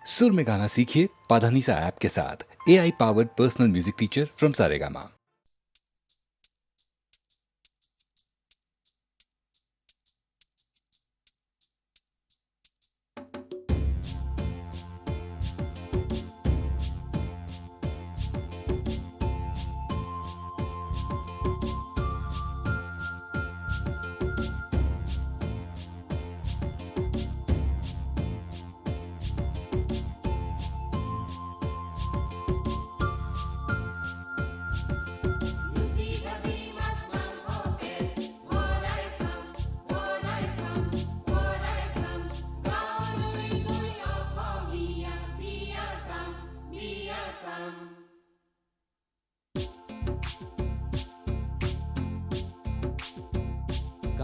सुर में गाना सीखिए पाधानीसा ऐप के साथ। AI powered personal music teacher from Saregama.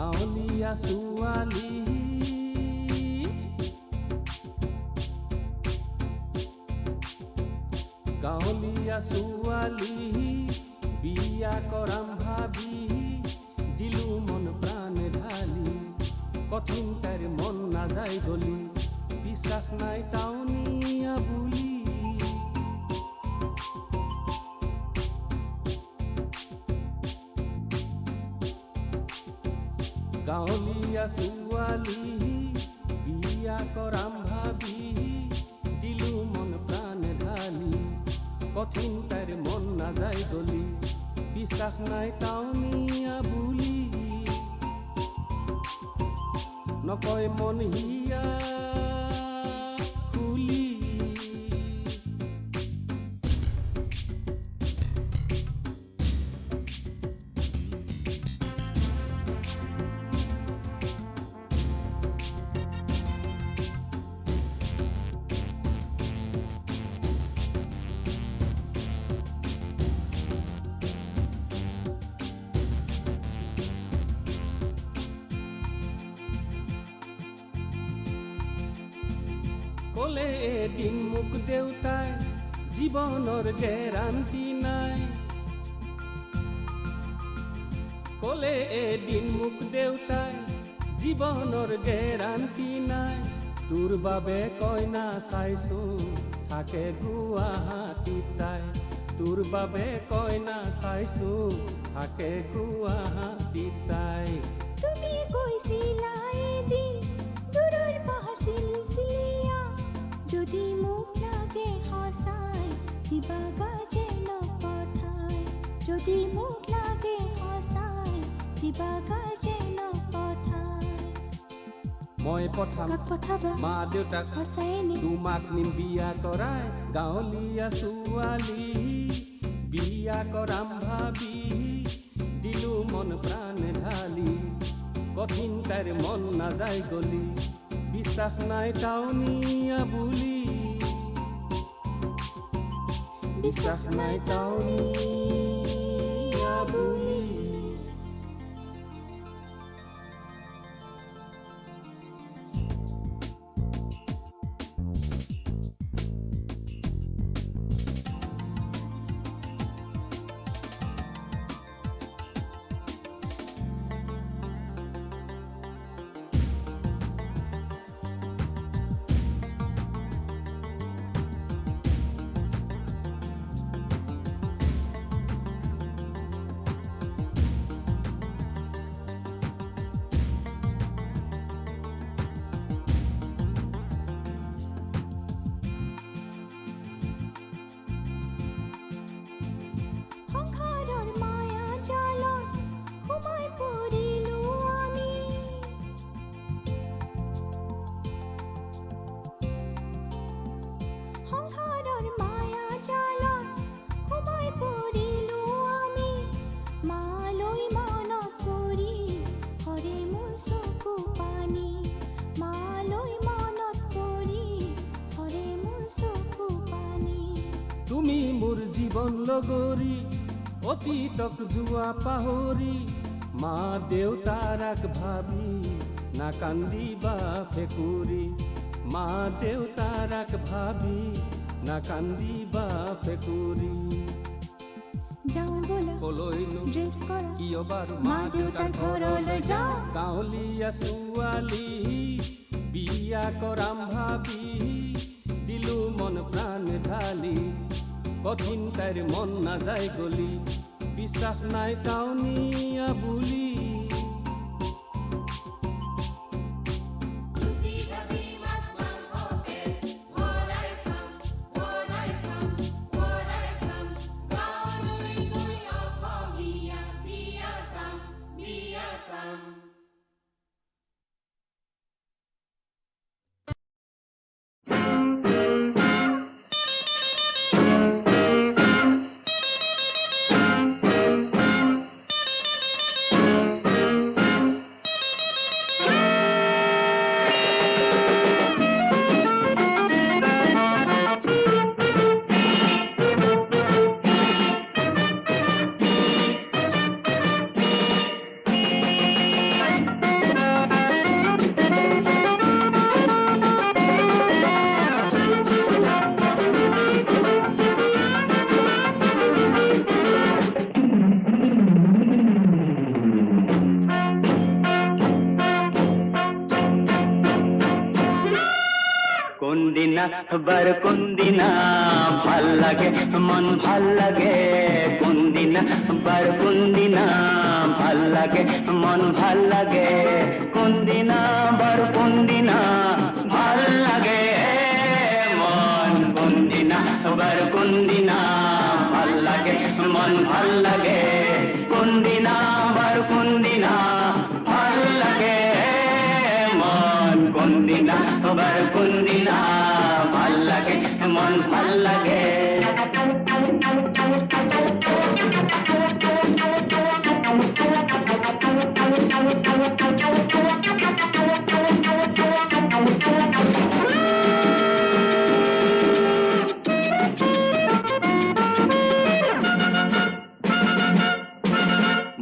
গাঁৱলীয়া ছোৱালী গাঁৱলীয়া ছোৱালী বিয়া কৰাম ভাবি দিলো মন প্ৰাণ ঢালি কঠিন তাইৰ মন নাযায় গলি বিশ্বাস নাই টাউনীয়া বুলি গাঁৱলীয়া ছোৱালী বিয়া কৰাম ভাবি দিলো মন প্ৰাণ ঢালি কঠিন তাইৰ মন নাযায় গলি বিশ্বাস নাই টাউনীয়া বুলি নকয় মন হিয়া খুলি কলে এদিন মোক দেউতাই জীৱনৰ গেৰাণ্টি নাই কলে এদিন মোক দেউতাই জীৱনৰ গেৰাণ্টি নাই তোৰ বাবে কইনা চাইছো থাকে গুৱাহাটীত তাই তোৰ বাবে কইনা চাইছো থাকে গুৱাহাটীত তাই তুমি কৈছিলা এদিন দূৰৰ পাহাৰ চিলচিলীয়া যদি মোক লাগে সঁচাই দিবা গাৰ্জেন পঠাই যদি মোক লাগে সঁচাই দিবা গাৰ্জেন পঠাই মই পঠাম পঠাবা মা দেউতাক সঁচাই নে তোমাক নিম বিয়া কৰাই গাঁৱলীয়া ছোৱালী বিয়া কৰাম ভাবি দিলো মন প্ৰাণ ঢালি কঠিন তাইৰ মন নাযায় গলি বিশ্বাস নাই টাউনীয়া বুলি বিশ্বাস নাই টাউনীয়া বুলি সংসাৰৰ মায়া জালত সোমাই পৰিলো আমি সংসাৰৰ মায়া জালত সোমাই পৰিলো আমি মালৈ মনত পৰি হৰে মোৰ চকু পানী মালৈ মনত পৰি হৰে মোৰ চকু পানী তুমি মোৰ জীৱন লগৰী অতীতক যোৱা পাহৰি মা দেউতাৰাক ভাবি নাকান্দিবা ফেকুৰি মা দেউতাৰাক ভাবি নাকান্দিবা ফেকুৰি যাওঁ ব'লা কলৈনো ড্ৰেছ কৰা কিয় বাৰু মা দেউতাৰ ঘৰলৈ যাওঁ গাঁৱলীয়া ছোৱালী বিয়া কৰাম ভাবি দিলো কঠিন তাইৰ মন নাযায় গলি বিশ্বাস নাই কাউনিয়া বুলি বার কোন দিনা ভাল লাগে মন ভাল লাগে কোন দিনা বার কোন দিনা ভাল লাগে মন ভাল লাগে কোন দিনা বার কোন দিনা ভাল লাগে মন কোন দিনা বার কোন দিনা ভাল লাগে মন ভাল লাগে কোন দিনা বার কোন দিনা ভাল লাগে মন কোন দিনা বার কোন দিনা ভাল লাগে মন ভাল লাগে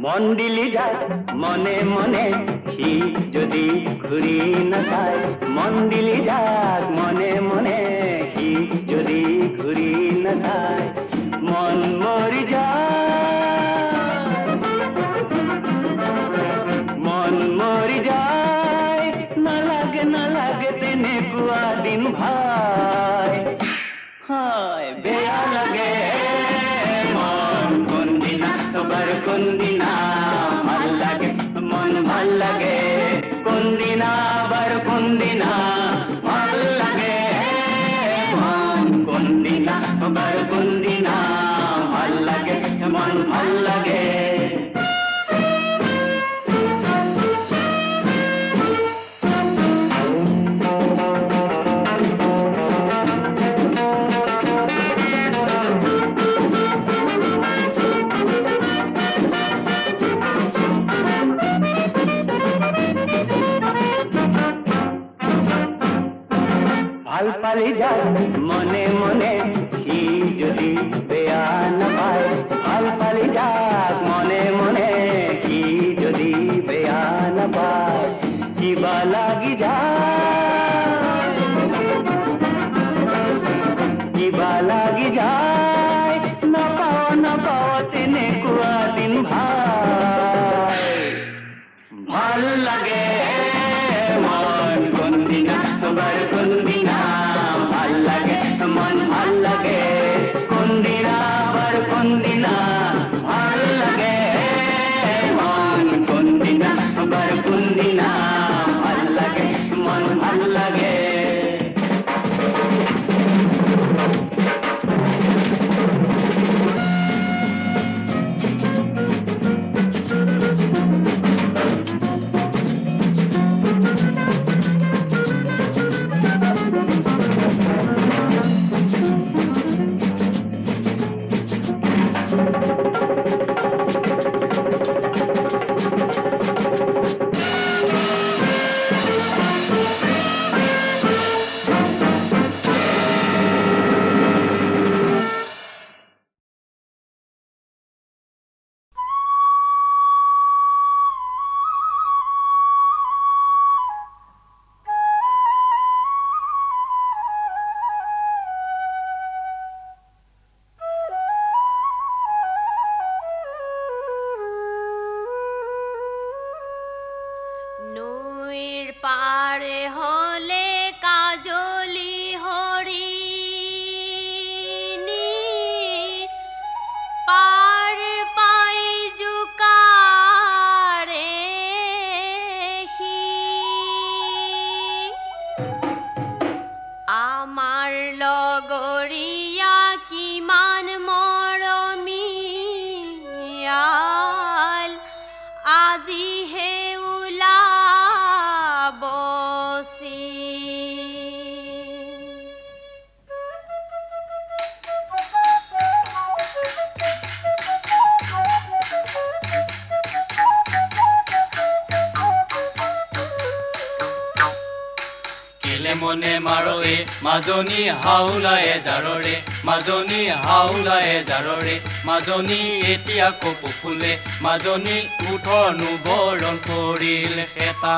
মন দিলি যায় মনে মনে কি যদি ঘুরি না যায় মন দিলি যাক মনে মনে কি যদি ঘুরি না যায় মন মরি যায় মন মরি যায় না লাগে তেনে কুয়া দিন ভাই হায় বেয়া লাগে মন কোন দিনা তোবার কোন দিনা ভাল লাগে মন ভাল লাগে কোন দিনা বার কোন দিনা ভাল লাগে মন কোন দিনা বার কোন দিনা ভাল লাগে মন ভাল লাগে পালি যায় মনে মনে কি যদি বেয়া না পায় ভাল পালি যাক মনে মনে কি যদি বেয়া না পায় কিবা লাগি যায় কিবা লাগি যায় না পাওয়া তেনে কুয়া দিন ভাই ভাল লাগে মন কোন দিনা তোবার কোন দিনা ভাল লাগে মন ভাল লাগে কোন দিনা বার কোন দিনা ভাল লাগে মন কোন দিনা বার কোন দিনা ভাল লাগে মন ভাল লাগে লগৰীয়া কিমান মৰমীয়াল আজিহে ওলাবচি কেলে মনে মাৰোৱে মাজনী হাউলায়ে জাৰৰে মাজনী হাউলায়ে জাৰৰে মাজনী এতিয়া কপৌ ফুলে মাজনী উঠৰনো বৰণ পৰিল খেতা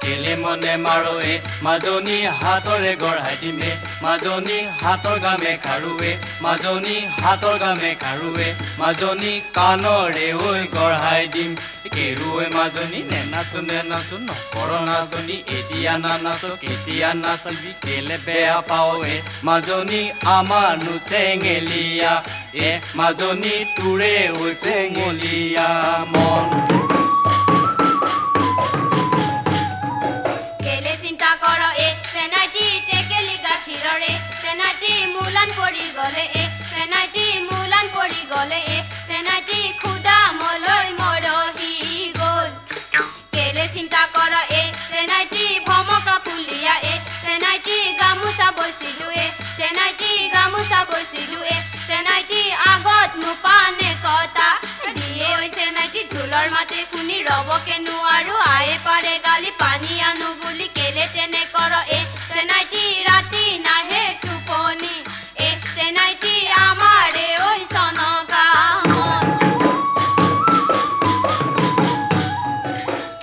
কেলে মনে মাৰোৱে মাজনী হাতৰে গঢ়াই দিমে মাজনী হাতৰ গামে খাৰুৱে মাজনী হাতৰ গামে খাৰুৱে মাজনী কাণৰে ঐ গঢ়াই দিম কেৰুৱে মাজনী নেনাচো নেনাচো নকৰ নাচনী এতিয়া নানাচো কেতিয়া নাচিবি কেলে বেয়া পাৱে মাজনী আমাৰনো চেঙেলীয়া মাজনী তোৰে ঐ চেঙেলীয়া মন চিন্তা কৰ চেনাইটি টেকেলি গাখীৰৰে চেনাইটি মূলান পৰি গলে চেনাইটি মূলান পৰি গলে চেনাইটি খুদা মলৈ মৰহি গল কেলে চিন্তা কৰ চেনাইটি ভমকা ফুলিয়া চেনাইটি গামোচা বৈছিলো চেনাইটি গামোচা বৈছিলো চেনাইটি আগত নোপানে কটা দিয়ে চেনাইটি ঢোলৰ মাতে শুনি ৰবকে নোৱাৰো আয়ে পাৰে গালি পানী আনো বুলি কেলে তেনে কৰ চেনাইটি ৰাতি নাহে টোপনি চেনাইটি আমাৰে ঐ চনকা মন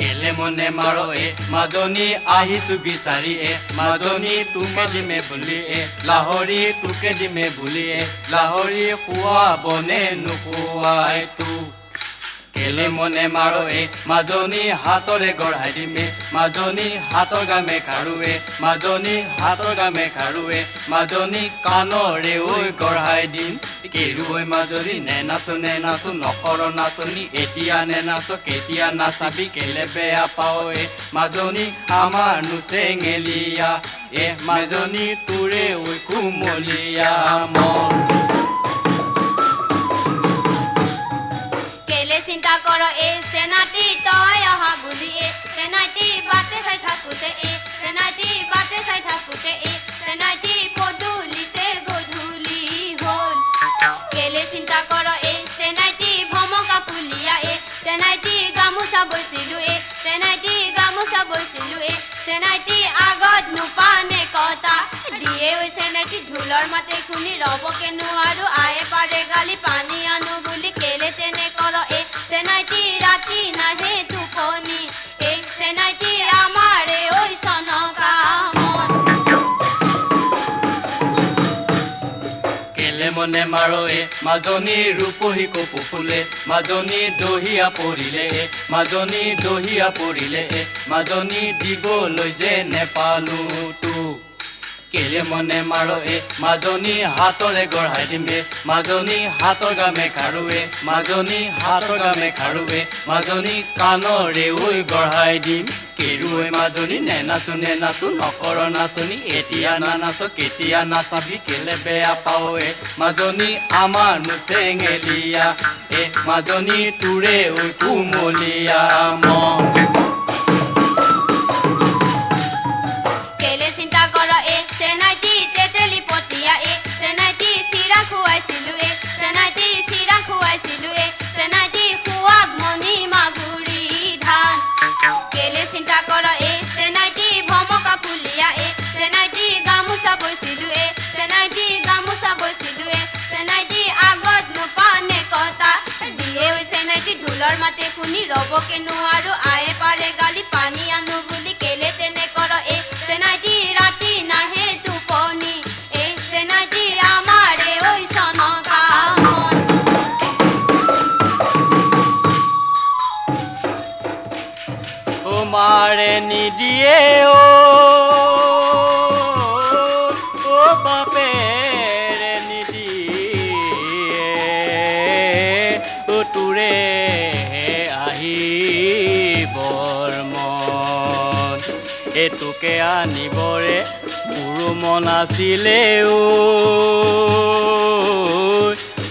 কেলে মনে মাৰোৱে মাজনী আহিছো বিচাৰি মাজনী তোকে দিমে বুলি লাহৰি তোকে দিমে বুলি লাহৰি খুৱাবনে নোখোৱাই তো কেলে মনে মাৰোৱে মাজনী হাতৰে গঢ়াই দিমে মাজনী হাতৰ গামে খাৰুৱে মাজনী হাতৰ গামে খাৰুৱে মাজনী কাণৰে ঐ গঢ়াই দিম কেৰুৱে মাজনী নেনাচো নেনাচো নকৰ নাচনী এতিয়া নেনাচো কেতিয়া নাচাবি কেলে বেয়া পাৱে মাজনী আমাৰনো চেঙেলীয়া মাজনী তোৰে ঐ কুমলীয়া মন চিন্তা কৰ চেনাইটি তই অহা বুলি চেনাইটি বাটে চাই থাকোতে চেনাইটি বাটে চাই থাকোতে চেনাইটি পদূলিতে গধূলি হ'ল কেলে চিন্তা কৰ চেনাইটি ভমকা ফুলিয়া চেনাইটি গামোচা বৈছিলো চেনাইটি গামোচা বৈছিলো চেনাইটি আগত নোপানে কটা দিয়ে চেনাইটি ঢোলৰ মাতে শুনি ৰবকে নোৱাৰো আয়ে পাৰে গালি পানী আনো বুলি কেলে তেনে কৰ চেনাইটি ৰাতি নাহে টোপনি চেনাইটি আমাৰে ঐ চনকা মন কেলে মনে মাৰোৱে মাজনী ৰূপহী কপৌ ফুলে মাজনী দহিয়া পৰিলে মাজনী দহিয়া পৰিলে মাজনী দিবলৈ যে নেপালো তোক কেলে মনে মাৰোৱে মাজনী হাতৰে গঢ়াই দিমে মাজনী হাতৰ গামে খাৰুৱে মাজনী হাতৰ গামে খাৰুৱে মাজনী কাণৰে ঐ গঢ়াই দিম কেৰুৱে মাজনী নেনাচো নেনাচো নকৰ নাচনী এতিয়া নানাচো কেতিয়া নাচাবি কেলে বেয়া পাৱে মাজনী আমাৰনো চেঙেলীয়া মাজনী তোৰে ঐ কুমলীয়া মন চিন্তা কৰ চেনাইটি তেতেলি পতিয়া চেনাইটি চিৰা খুৱাইছিলো চেনাইটি চিৰা খুৱাইছিলো চেনাইটি খুৱাক মণি মাগুৰী ধান কেলে চিন্তা কৰ চেনাইটি ভমকা ফুলিয়া চেনাইটি গামোচা বৈছিলো চেনাইটি গামোচা বৈছিলো চেনাইটি আগত নোপানে কটা দিয়ে চেনাইটি ঢোলৰ মাতে শুনি ৰবকে নোৱাৰো আয়ে পাৰে গালি পানী আনো বুলি কেলে তেনে কৰ চেনাইটি ৰাতি নাহে টোপনি চেনাইটি আমাৰে ঐ চনকা মন তোমাৰে নিদিয়ে ও বাপেৰে নিদিয়ে তোৰে আহিবৰ মন এটোকে আনিবৰে পুৰু মন আছিলে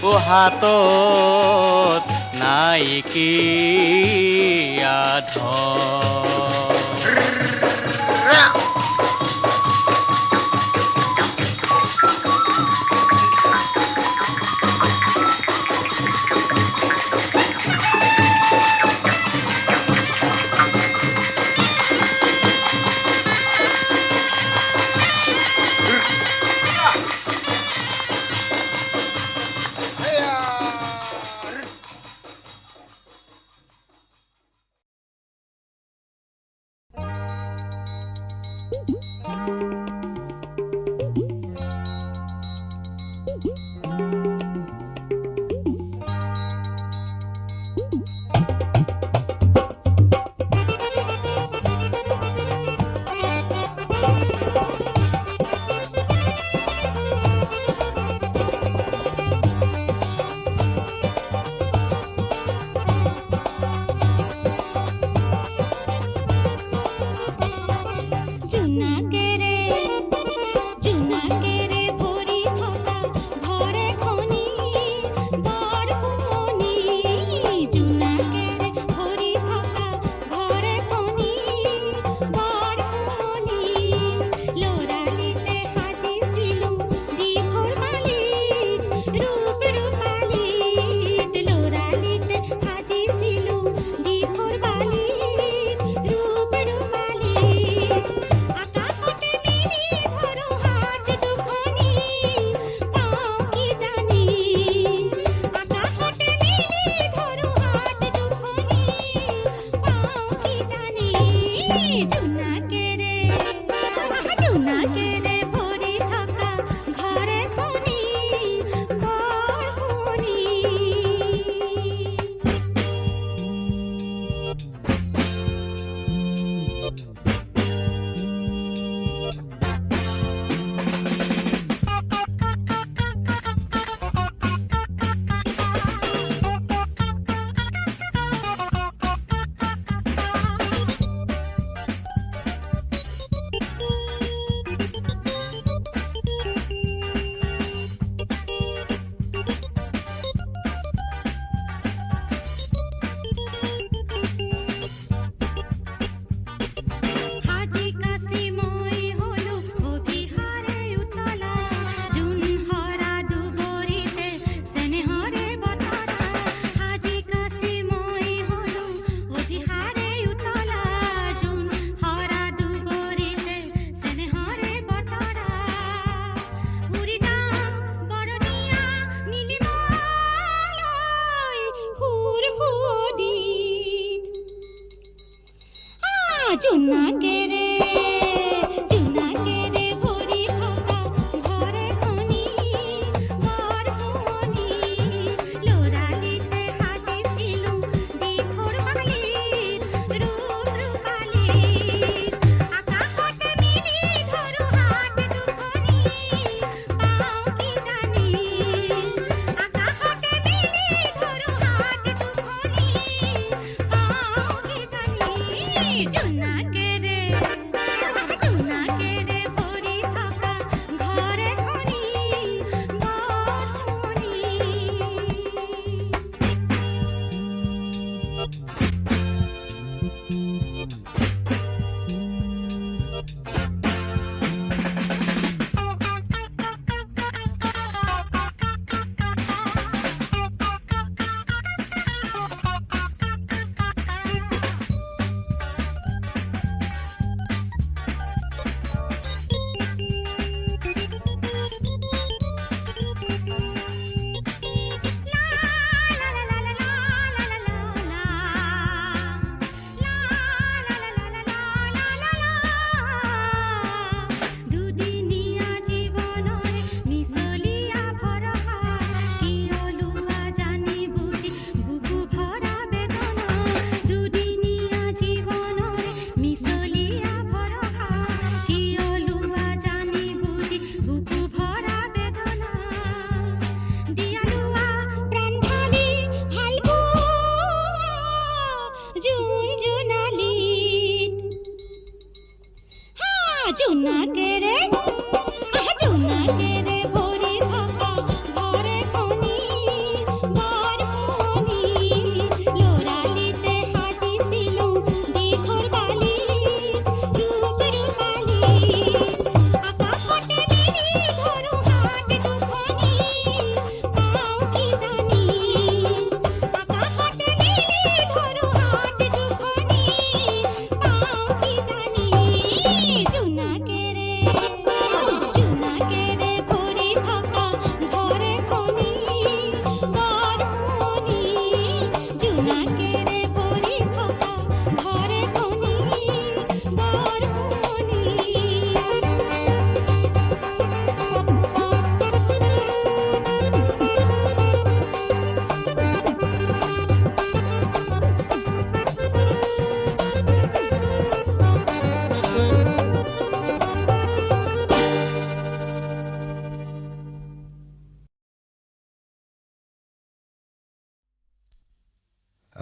ও হাতত নাইকিয়া ধন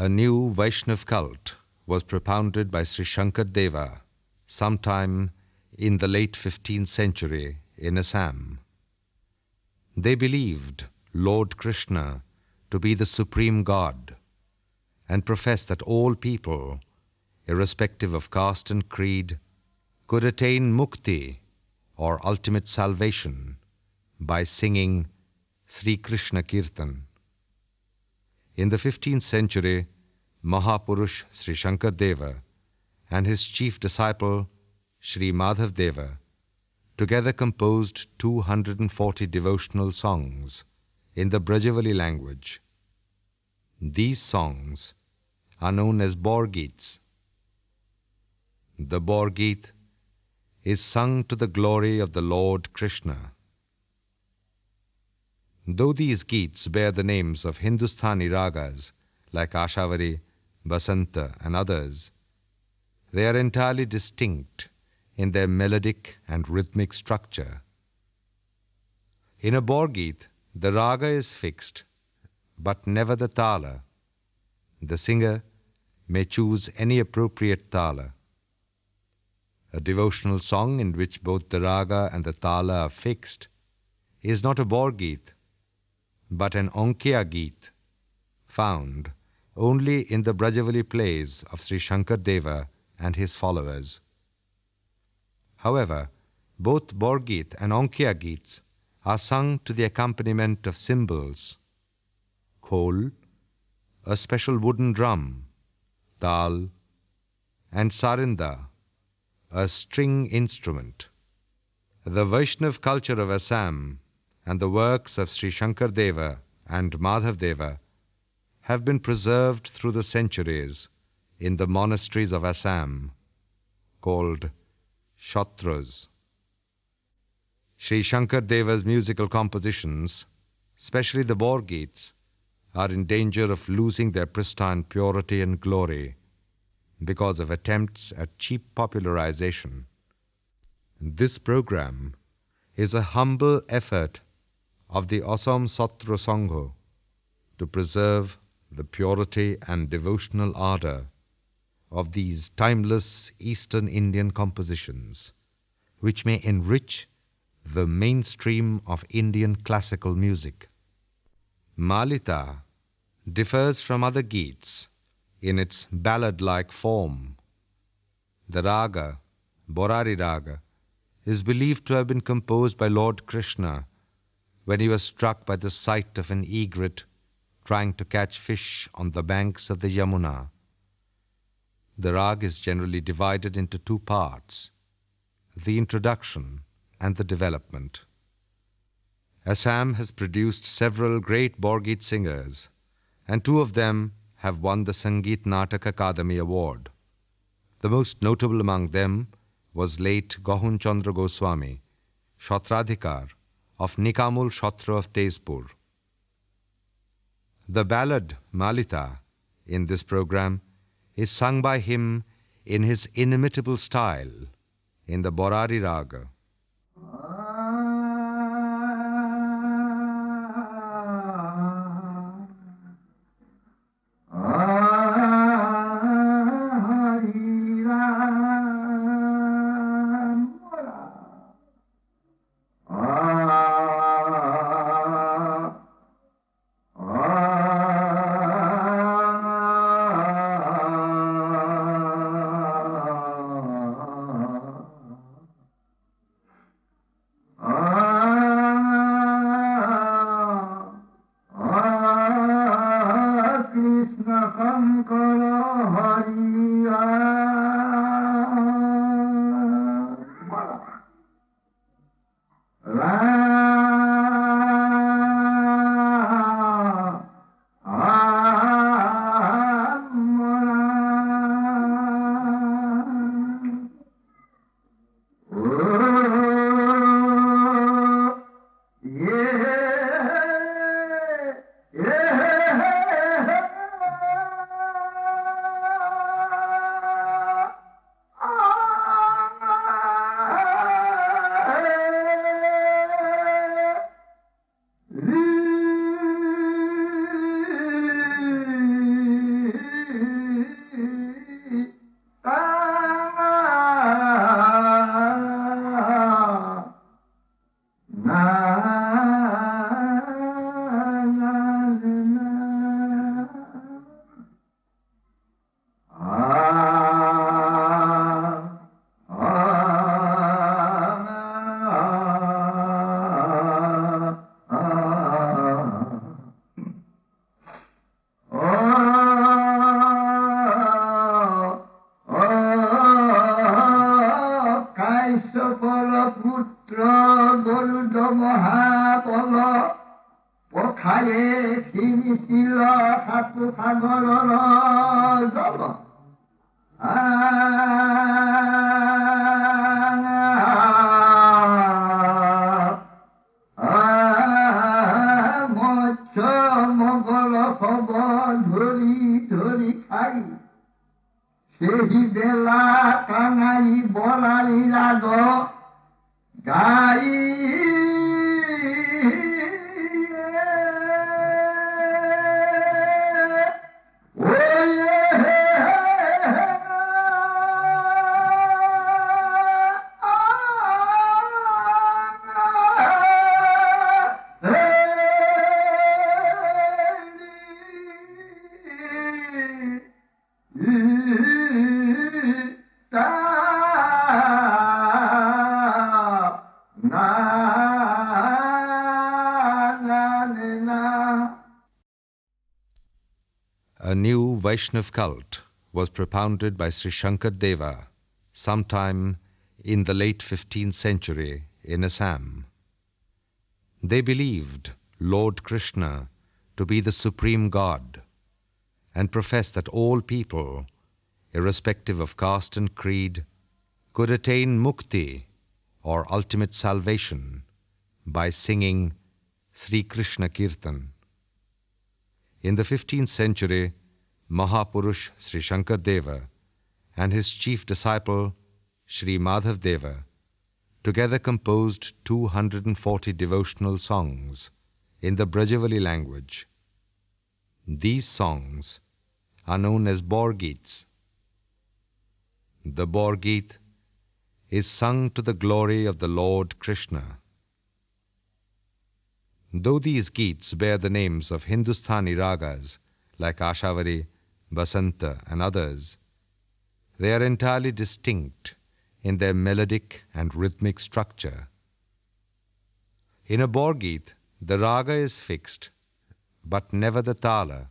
a new Vaishnav cult was propounded by Sri Shankar Deva sometime in the late 15th century in Assam. They believed Lord Krishna to be the supreme God and professed that all people, irrespective of caste and creed, could attain mukti or ultimate salvation by singing Sri Krishna Kirtan. In the 15th century, Mahapurush Sri Shankar Deva and his chief disciple Sri Madhav Deva together composed 240 devotional songs in the Brajavali language. These songs are known as Borgeets. The Borgeet is sung to the glory of the Lord Krishna. Though these geets bear the names of Hindustani ragas like Ashavari, Basanta and others, they are entirely distinct in their melodic and rhythmic structure. In a Borgeet, the raga is fixed, but never the tala. The singer may choose any appropriate tala. A devotional song in which both the raga and the tala are fixed is not a Borgeet, but an Onkiya Geet, found only in the Brajavali plays of Sri Shankar Deva and his followers. However, both Borgeet and Onkiya Geets are sung to the accompaniment of cymbals, khol, a special wooden drum, tal, and sarinda, a string instrument. The Vaishnav culture of Assam and the works of Sri Shankar Deva and Madhav Deva have been preserved through the centuries in the monasteries of Assam, called Shatras. Sri Shankar Deva's musical compositions, especially the Borgeets, are in danger of losing their pristine purity and glory because of attempts at cheap popularization. This program is a humble effort of the Assam Satra Sangha to preserve the purity and devotional ardor of these timeless Eastern Indian compositions, which may enrich the mainstream of Indian classical music. Malita differs from other Geets in its ballad-like form. The raga, Borari Raga, is believed to have been composed by Lord Krishna when he was struck by the sight of an egret trying to catch fish on the banks of the Yamuna. The rag is generally divided into two parts, the introduction and the development. Assam has produced several great Borgeet singers, and two of them have won the Sangeet Natak Akademi Award. The most notable among them was late Gahun Chandra Goswami, Shatradhikar of Nikamul Shatra of Tezpur. The ballad Malita in this program is sung by him in his inimitable style in the Borari Raga. কাশ্যপল পুত্র গরুড মহাবল পথারে ফিরিছিল সাতু সাগৰৰ জল মৎস্য মগল খব ধৰি ধৰি খাই সেই বেলা কানাই বলাৰি ৰাগ গাই A new Vaishnav cult was propounded by Sri Shankar Deva sometime in the late 15th century in Assam. They believed Lord Krishna to be the supreme God and professed that all people, irrespective of caste and creed, could attain mukti or ultimate salvation by singing Sri Krishna Kirtan. In the 15th century, Mahapurush Sri Shankar Deva and his chief disciple Sri Madhav Deva together composed 240 devotional songs in the Brajavali language. These songs are known as Borgeets. The Borgeet is sung to the glory of the Lord Krishna. Though these geets bear the names of Hindustani ragas like Ashavari, Basanta and others, they are entirely distinct in their melodic and rhythmic structure. In a Borgeet, the raga is fixed, but never the tala.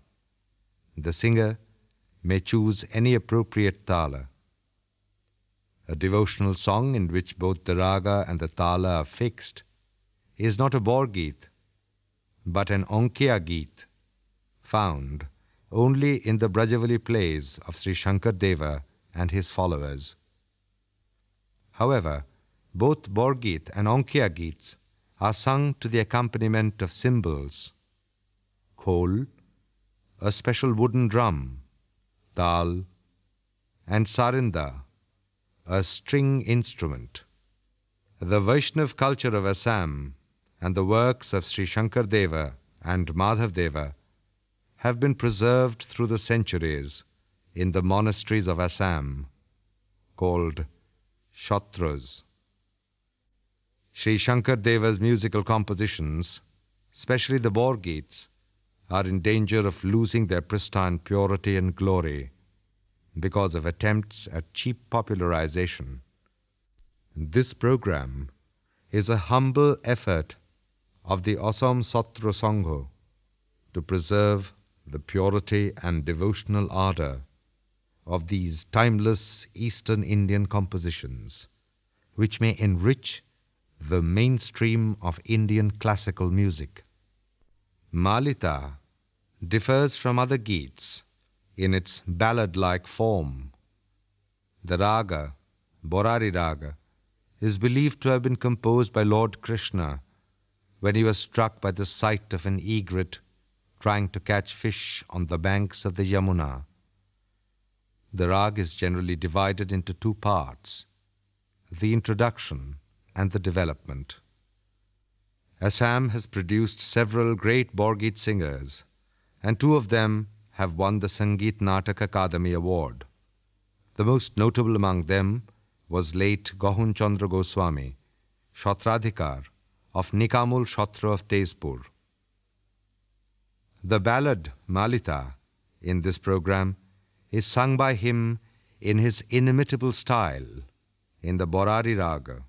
The singer may choose any appropriate tala. A devotional song in which both the raga and the tala are fixed is not a Borgeet, but an Onkiya Geet, found only in the Brajavali plays of Sri Shankar Deva and his followers. However, both Borgeet and Onkiya Geets are sung to the accompaniment of cymbals, khol, a special wooden drum, tal, and sarinda, a string instrument. The Vaishnav culture of Assam and the works of Sri Shankar Deva and Madhav Deva have been preserved through the centuries in the monasteries of Assam, called Shatras. Sri Shankar Deva's musical compositions, especially the Borgeets, are in danger of losing their pristine purity and glory because of attempts at cheap popularization. This program is a humble effort of the Assam Satra Sangha to preserve the purity and devotional ardor of these timeless Eastern Indian compositions, which may enrich the mainstream of Indian classical music. Malita differs from other geets in its ballad-like form. The raga, Borari raga, is believed to have been composed by Lord Krishna when he was struck by the sight of an egret trying to catch fish on the banks of the Yamuna. The rag is generally divided into two parts, the introduction and the development. Assam has produced several great Borgeet singers, and two of them have won the Sangeet Natak Akademi Award. The most notable among them was late Gahun Chandra Goswami, Shatradhikar of Nikamul Shatra of Tezpur. The ballad Malita in this program is sung by him in his inimitable style in the Borari Raga.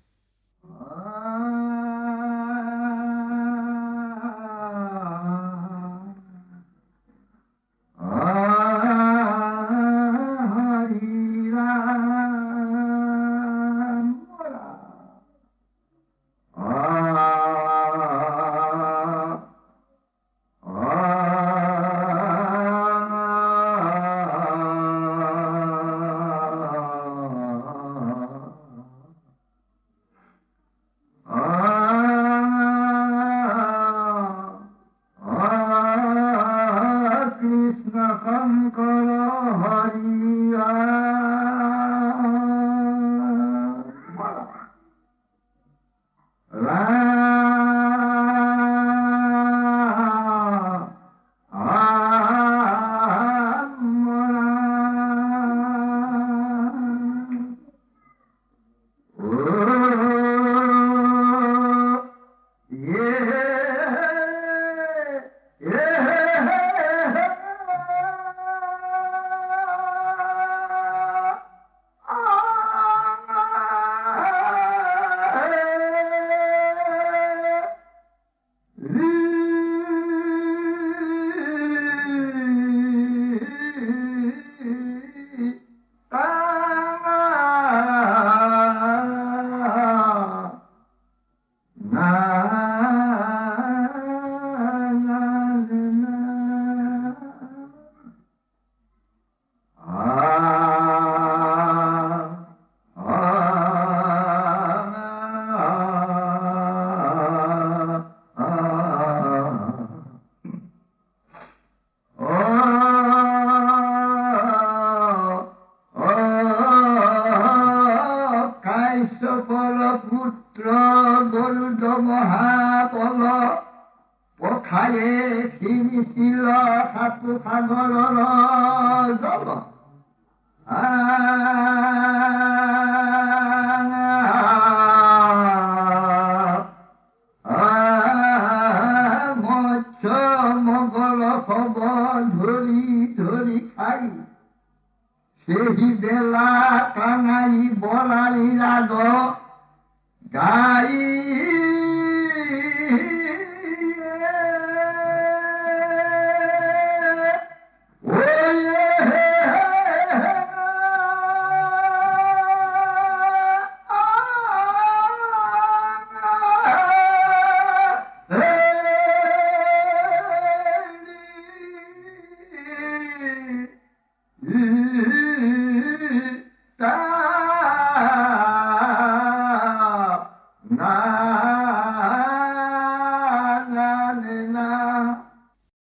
Sehi bela kanai bolari rago gai